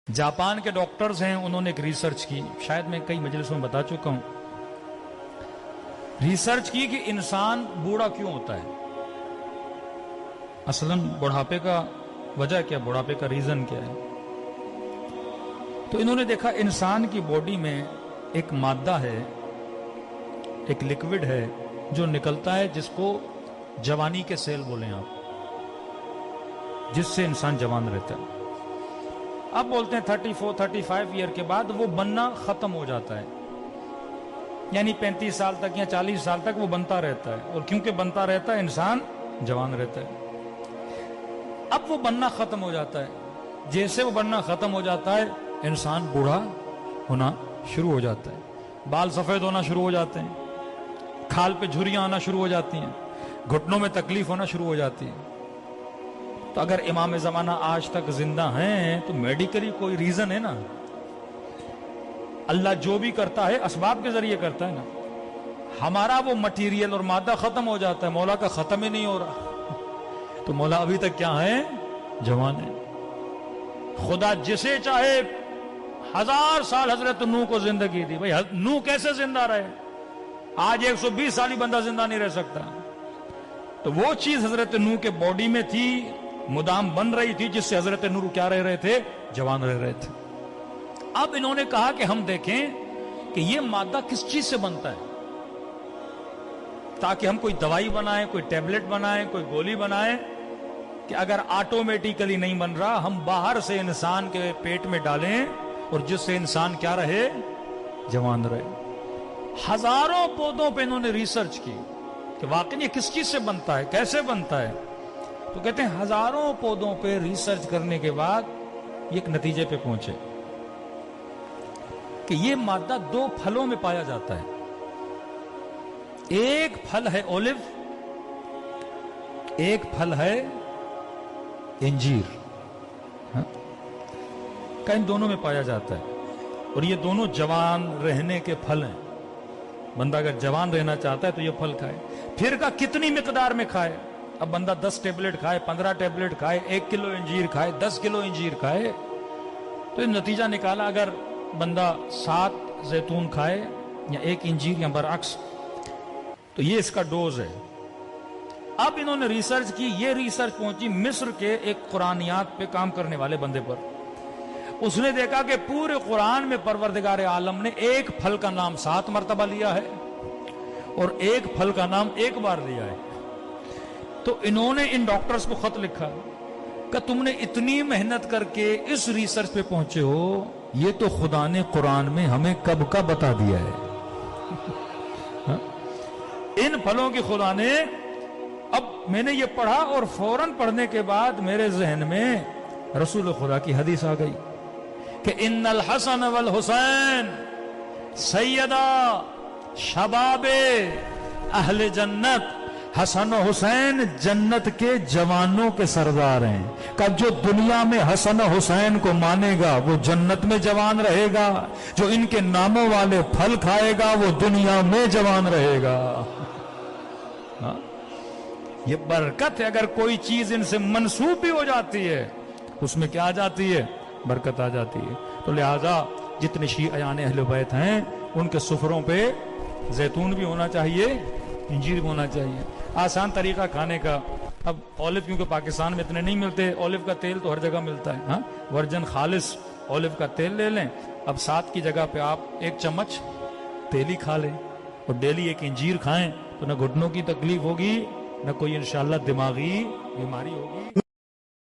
Japan के doctors हैं, उन्होंने एक रिसर्च की, शायद मैं कई मजलिसों में बता चुका हूं। रिसर्च की कि इंसान बूढ़ा क्यों होता है, असलन बुढ़ापे का वजह क्या, बुढ़ापे का रीजन क्या है। तो इन्होंने देखा इंसान की बॉडी में एक मादा है, एक लिक्विड है जो निकलता है, जिसको जवानी के सेल बोलें आप, जिससे इंसान जवान रहता है। अब बोलते हैं 34-35 ईयर के बाद वो बनना खत्म हो जाता है, यानी 35 साल तक या 40 साल तक वो बनता रहता है, और क्योंकि बनता रहता है इंसान जवान रहता है। अब वो बनना खत्म हो जाता है, जैसे वो बनना खत्म हो जाता है इंसान बूढ़ा होना शुरू हो जाता है, बाल सफेद होना शुरू हो जाते हैं, खाल पे झुर्रियां आना शुरू हो जाती हैं, घुटनों में तकलीफ होना शुरू हो जाती है। तो अगर इमाम ज़माना आज तक जिंदा हैं तो मेडिकली कोई रीजन है ना। अल्लाह जो भी करता है असबाब के जरिए करता है ना। हमारा वो मटीरियल और मादा खत्म हो जाता है, मौला का खत्म ही नहीं हो रहा। तो मौला अभी तक क्या है, जवान है। खुदा जिसे चाहे 1000 साल हजरत नूह को जिंदगी दी, भाई नूह कैसे जिंदा रहे, आज 120 साल ही बंदा जिंदा नहीं रह सकता। तो वो चीज हजरत नूह के बॉडी में थी, मुदाम बन रही थी, जिससे हजरत नूह क्या रह रहे थे, जवान रह रहे थे। अब इन्होंने कहा कि हम देखें कि ये मादा किस चीज से बनता है, ताकि हम कोई दवाई बनाएं, कोई टैबलेट बनाएं, कोई गोली बनाएं, कि अगर ऑटोमेटिकली नहीं बन रहा, हम बाहर से इंसान के पेट में डालें और जिससे इंसान क्या रहे, जवान रहे। हजारों पौधों पे इन्होंने रिसर्च की कि वाकई ये किस चीज से बनता है, कैसे बनता है। तो कहते हैं हजारों पौधों पे रिसर्च करने के बाद ये एक नतीजे पे पहुंचे कि ये मादा 2 फलों में पाया जाता है। एक फल है ओलिव, एक फल है इंजीर, का इन दोनों में पाया जाता है, और ये दोनों जवान रहने के फल हैं। बंदा अगर जवान रहना चाहता है तो ये फल खाए। फिर का कितनी मिकदार में खाए, अब बंदा 10 टेबलेट खाए, 15 टेबलेट खाए, 1 किलो इंजीर खाए, 10 किलो इंजीर खाए, तो नतीजा निकाला अगर बंदा 7 जैतून खाए या 1 इंजीर या बरअक्स, तो ये इसका डोज है। अब इन्होंने रिसर्च की, ये रिसर्च पहुंची मिस्र के एक कुरानियात पे काम करने वाले बंदे पर। उसने देखा कि पूरे कुरान में परवरदिगार आलम ने एक फल का नाम 7 मरतबा लिया है और एक फल का नाम 1 बार लिया है। तो इन्होंने इन डॉक्टर्स को खत लिखा कि तुमने इतनी मेहनत करके इस रिसर्च पे पहुंचे हो, ये तो खुदा ने कुरान में हमें कब का बता दिया है। इन फलों की खुदा ने, अब मैंने ये पढ़ा और फौरन पढ़ने के बाद मेरे जहन में रसूल खुदा की हदीस आ गई कि इन्नल हसन वल हुसैन सैयदा शबाबे अहले जन्नत। हसन और हुसैन जन्नत के जवानों के सरदार हैं। कब जो दुनिया में हसन और हुसैन को मानेगा वो जन्नत में जवान रहेगा, जो इनके नामों वाले फल खाएगा वो दुनिया में जवान रहेगा। हाँ? ये बरकत है। अगर कोई चीज इनसे मंसूब भी हो जाती है, उसमें क्या आ जाती है, बरकत आ जाती है। तो लिहाजा जितने शियाने अहले बैत हैं, उनके सुफरों पे जैतून भी होना चाहिए, इंजीर भी होना चाहिए। आसान तरीका खाने का। अब ऑलिव क्योंकि पाकिस्तान में इतने नहीं मिलते, ऑलिव का तेल तो हर जगह मिलता है। हाँ, वर्जन खालिस ऑलिव का तेल ले लें। अब 7 की जगह पे आप 1 चम्मच तेल ही खा लें और डेली 1 इंजीर खाएं, तो न घुटनों की तकलीफ होगी, न कोई इंशाल्लाह दिमागी बीमारी होगी।